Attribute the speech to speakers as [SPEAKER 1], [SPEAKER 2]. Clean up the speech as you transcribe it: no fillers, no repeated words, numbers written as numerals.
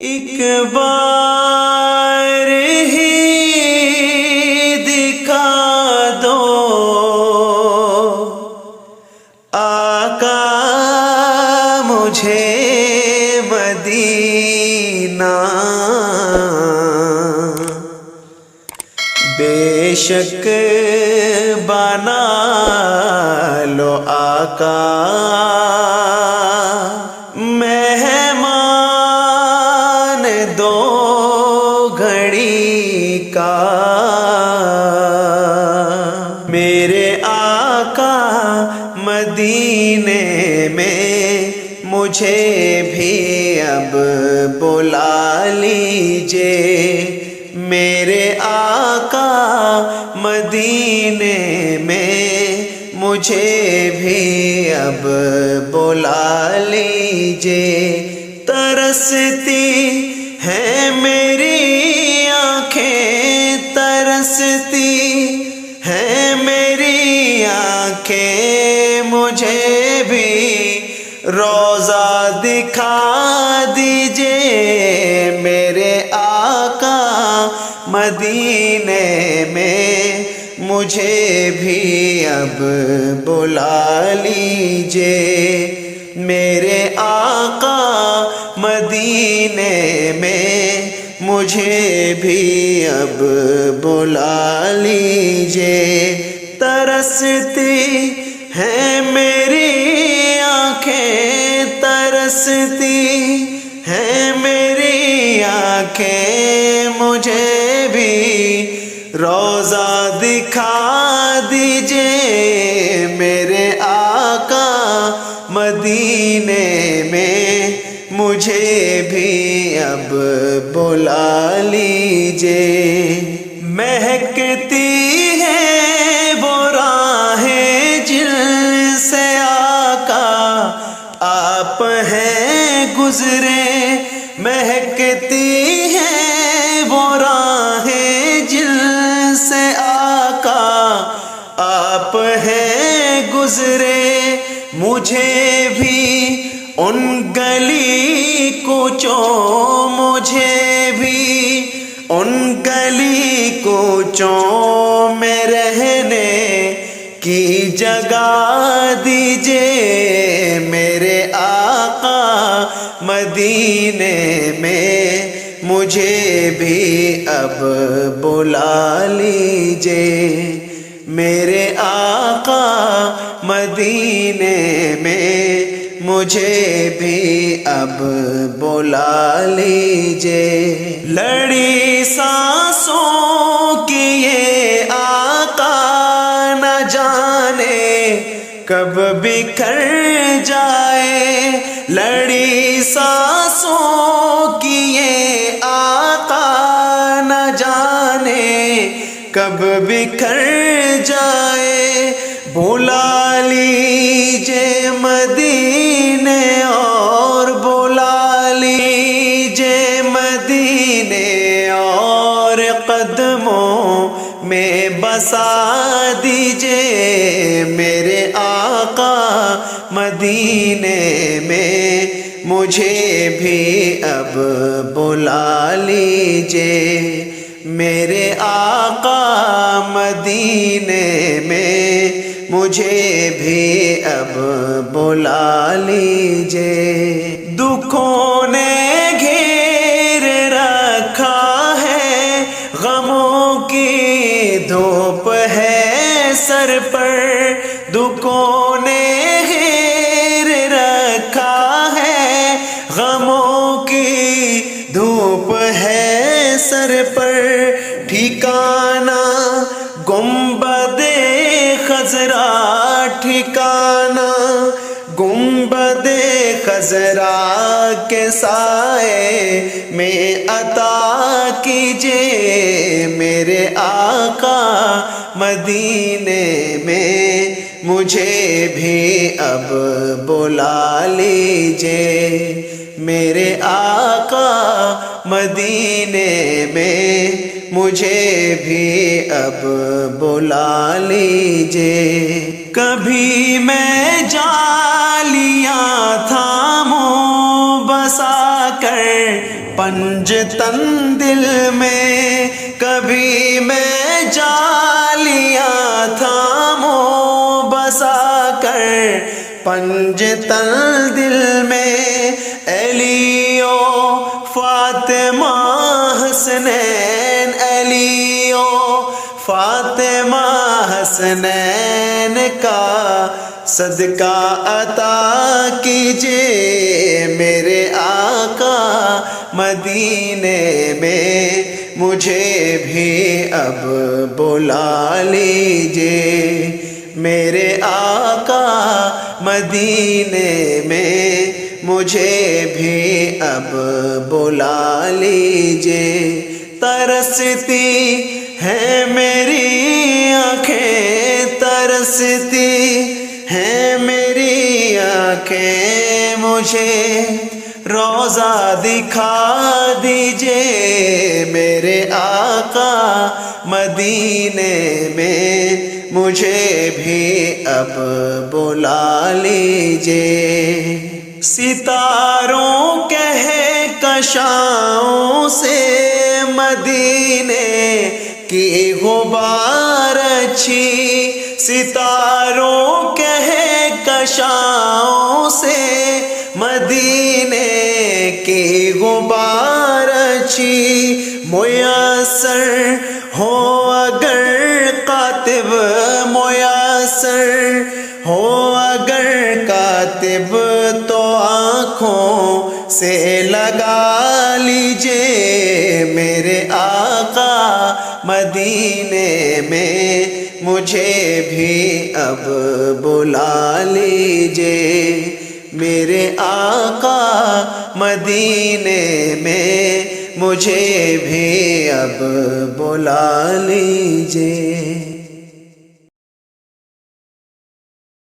[SPEAKER 1] ایک بار ہی دکھا دو آقا مجھے مدینہ، بے شک بنا لو آقا مہمان دو گھڑی کا، میرے آقا مدینے میں مجھے بھی اب بلا لیجئے، میرے آقا مدینے میں مجھے بھی اب بلا لیجئے، ترستی ہیں میری آنکھیں، ترستی ہیں میری آنکھیں، مجھے بھی روضہ دکھا دیجئے، میرے آقا مدینے میں مجھے بھی اب بلا لیجئے، میرے آقا مدینے میں مجھے بھی اب بلا لیجئے، ترستی ہیں میری آنکھیں، ترستی ہیں میری آنکھیں، مجھے بھی روضہ دکھا دیجئے، میرے آقا مدینے میں مجھے بھی اب بلا لیجئے، مہکتی ہے وہ راہیں جن سے آقا آپ ہیں گزرے، مہکتی ہے وہ راہیں جن سے آقا آپ ہیں گزرے، مجھے بھی ان گلی کوچوں، مجھے بھی ان گلی کوچوں میں رہنے کی جگہ دیجئے، میرے آقا مدینے میں مجھے بھی اب بلا لیجئے، میرے آقا مدینے میں مجھے بھی اب بلا لیجئے، لڑی سانسوں کی یہ آقا نہ جانے کب بکھر جائے، لڑی سانسوں کی یہ آقا نہ جانے کب بکھر جائے، بلا لیجئے مدینے اور بلا لیجئے مدینے اور قدموں میں بسا دیجئے، میرے آقا مدینے میں مجھے بھی اب بلا لیجئے، میرے آقا مدینے میں مجھے بھی اب بلا لیجئے، دکھوں نے گھیر رکھا ہے، غموں کی دھوپ ہے سر پر، دکھوں نے گھیر رکھا ہے، غموں کی دھوپ ہے سر پر، ٹھکانہ گنبد خضرا، ٹھکانہ گنبد خضرا کے سائے میں عطا کیجئے، میرے آقا مدینے میں مجھے بھی اب بلا لیجئے، میرے آقا مدینے میں مجھے بھی اب بلا لیجئے، کبھی میں جالیاں تھاموں بسا کر پنجتن دل میں کبھی میں جالیاں تھامو بسا کر پنجتن دل میں علی و فاطمہ حسنین علی و فاطمہ حسنین کا صدقہ عطا کیجئے میرے آقا مدینے میں مجھے بھی اب بلا لیجئے میرے آقا مدینے میں مجھے بھی اب بلا لیجئے ترستی ہیں میری آنکھیں ترستی ہیں میری آنکھیں مجھے روضہ دکھا دیجئے میرے آقا مدینے میں مجھے بھی اب بلا لیجئے ستاروں کہکشاؤں سے مدینے کی غبار اچھی ستاروں کہکشاؤں سے مدینے کی غبار اچھی میسر ہو اگر کاتب میسر ہو اگر کاتب تو آنکھوں سے لگا لیجئے میرے آقا مدینے میں مجھے بھی اب بلا لیجئے میرے آقا مدینے میں مجھے بھی اب بلا لیجئے